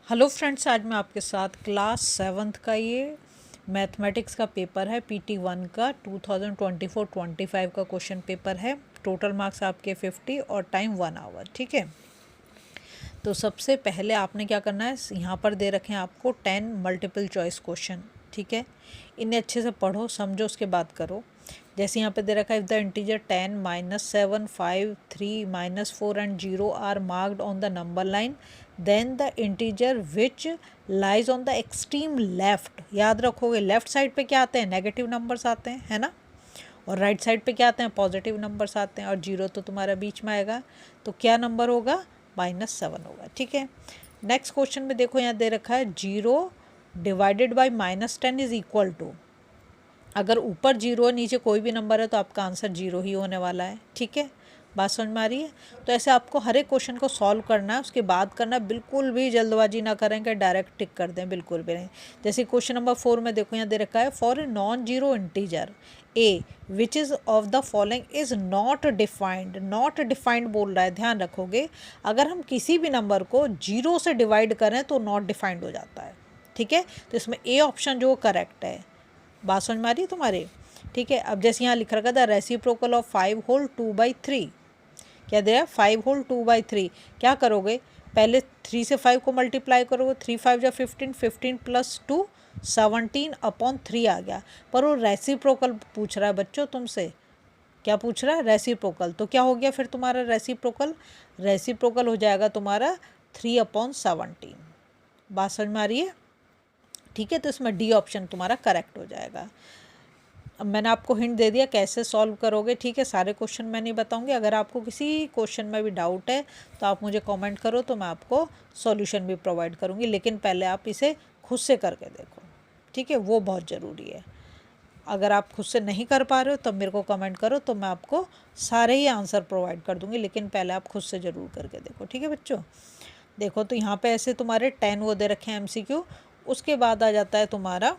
Hello friends, आज मैं आपके साथ क्लास 7th का ये मैथमेटिक्स का पेपर है PT1 का 2024-25 का क्वेश्चन पेपर है। टोटल मार्क्स आपके 50 और टाइम 1 आवर। ठीक है, तो सबसे पहले आपने क्या करना है, यहाँ पर दे रखे हैं आपको 10 मल्टीपल चॉइस क्वेश्चन। ठीक है, इन्हें अच्छे से पढ़ो, समझो, उसके बाद करो। जैसे यहाँ पे दे रखा है, if the integer 10, -7, 5, 3, -4 and 0 are marked on the number line, then the integer which lies on the extreme left. याद रखोगे, लेफ्ट साइड पे क्या आते हैं, नेगेटिव नंबर्स आते हैं, है ना, और राइट साइड पे क्या आते हैं, पॉजिटिव नंबर्स आते हैं, और 0 तो तुम्हारा बीच में आएगा, तो क्या नंबर होगा, -7 होगा। ठीक है, नेक्स्ट क्वेश्चन में देखो, यहाँ दे रखा है 0 divided by -10 is equal to. अगर ऊपर 0 है, नीचे कोई भी नंबर है, तो आपका आंसर 0 ही होने वाला है। ठीक है, बात समझ में आ रही है। तो ऐसे आपको हर एक क्वेश्चन को सॉल्व करना है, उसके बाद करना है, बिल्कुल भी जल्दबाजी ना करें कि डायरेक्ट टिक कर दें, बिल्कुल भी नहीं। जैसे क्वेश्चन नंबर 4 में देखो, यहाँ दे रखा है, for a non zero integer a which is of the following is not defined. Not defined बोल रहा है, ध्यान रखोगे, अगर हम किसी भी नंबर को 0 से डिवाइड करें तो नॉट डिफाइंड हो जाता है। ठीक है, तो इसमें ए ऑप्शन जो करेक्ट है। बात समझ में आ रही है तुम्हारी। ठीक है, अब जैसे यहाँ लिख रखा था, रेसिप्रोकल ऑफ 5 होल 2/3। क्या दे रहा है, 5 होल 2/3। क्या करोगे, पहले 3 से 5 को मल्टीप्लाई करोगे, 3 5 या 15, 15 + 2 17/3 आ गया। पर वो रेसिप्रोकल पूछ रहा है बच्चों तुमसे। क्या पूछ रहा है, रेसिप्रोकल। तो क्या हो गया फिर तुम्हारा रेसिप्रोकल, रेसिप्रोकल हो जाएगा तुम्हारा 3/17। बात समझ में आ रही है। ठीक है, तो इसमें डी ऑप्शन तुम्हारा करेक्ट हो जाएगा। अब मैंने आपको हिंट दे दिया कैसे सॉल्व करोगे। ठीक है, सारे क्वेश्चन मैं नहीं बताऊंगी। अगर आपको किसी क्वेश्चन में भी डाउट है तो आप मुझे कमेंट करो, तो मैं आपको सॉल्यूशन भी प्रोवाइड करूंगी। लेकिन पहले आप इसे खुद से करके देखो। ठीक है, वो बहुत ज़रूरी है। अगर आप खुद से नहीं कर पा रहे हो तब मेरे को कमेंट करो, तो मैं आपको सारे ही आंसर प्रोवाइड कर दूँगी। लेकिन पहले आप खुद से ज़रूर करके देखो। ठीक है बच्चों, देखो तो यहाँ पे ऐसे तुम्हारे 10 वो दे रखे हैं MCQ। उसके बाद आ जाता है तुम्हारा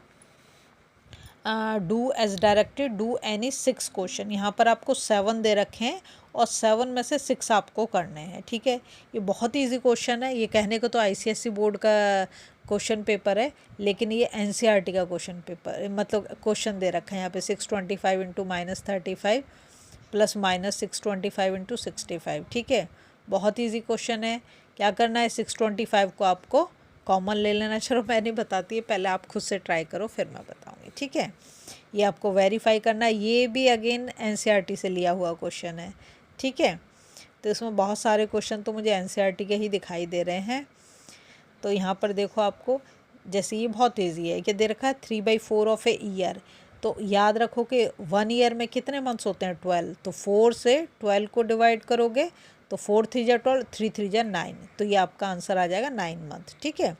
do as directed, do any 6 question. यहाँ पर आपको 7 दे रखे हैं और 7 में से 6 आपको करने हैं। ठीक है, ये बहुत ईजी क्वेश्चन है। ये कहने को तो ICSE बोर्ड का क्वेश्चन पेपर है, लेकिन ये NCERT का क्वेश्चन पेपर, मतलब क्वेश्चन दे रखा है यहाँ पे 625 × -35 + -625 × 65। ठीक है, बहुत ईजी क्वेश्चन है। क्या करना है, 625 को आपको कॉमन ले लेना। चलो मैं नहीं बताती है, पहले आप खुद से ट्राई करो, फिर मैं बताऊंगी। ठीक है, ये आपको वेरीफाई करना है। ये भी अगेन NCERT से लिया हुआ क्वेश्चन है। ठीक है, तो इसमें बहुत सारे क्वेश्चन तो मुझे NCERT के ही दिखाई दे रहे हैं। तो यहाँ पर देखो, आपको जैसे ये बहुत ईजी है, कि दे रखा है 3/4 ऑफ ए ईयर। तो याद रखो कि 1 ईयर में कितने मंथ्स होते हैं, 12। तो 4 से 12 को डिवाइड करोगे तो 4 3 जा 12, 3 3 जा 9। तो ये आपका आंसर आ जाएगा 9 मंथ। ठीक है,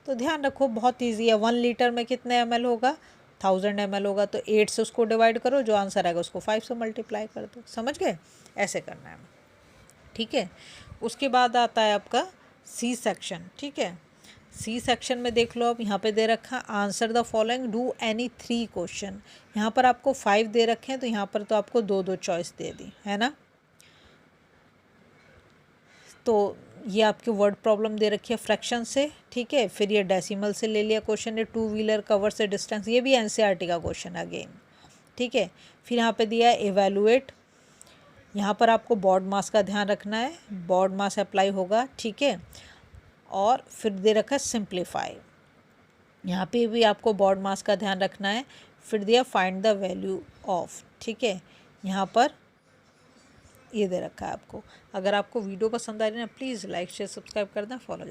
तो ध्यान रखो, बहुत ईजी है। 1 लीटर में कितने ml होगा, 1000 ml होगा। तो 8 से उसको डिवाइड करो, जो आंसर आएगा उसको 5 से मल्टीप्लाई कर दो। समझ गए, ऐसे करना है। ठीक है, उसके बाद आता है आपका C सेक्शन। ठीक है, C सेक्शन में देख लो, अब यहाँ पे दे रखा answer the following, do any 3 question. यहाँ पर आपको 5 दे रखे हैं, तो यहाँ पर तो आपको 2 चॉइस दे दी है ना। तो ये आपकी वर्ड प्रॉब्लम दे रखी है फ्रैक्शन से। ठीक है, फिर ये डेसिमल से ले लिया क्वेश्चन है, 2 व्हीलर कवर से डिस्टेंस, ये भी NCERT का क्वेश्चन है अगेन। ठीक है, फिर यहाँ पे दिया है एवेलुएट। यहाँ पर आपको बॉड मास का ध्यान रखना है, बॉड मास अप्लाई होगा। ठीक है, और फिर दे रखा है सिंप्लीफाई। यहाँ पे भी आपको बॉड मास का ध्यान रखना है। फिर दिया फाइंड द वैल्यू ऑफ। ठीक है, यहाँ पर ये दे रखा है आपको। अगर आपको वीडियो पसंद आ रही है ना, प्लीज़ लाइक शेयर सब्सक्राइब कर दें, फॉलो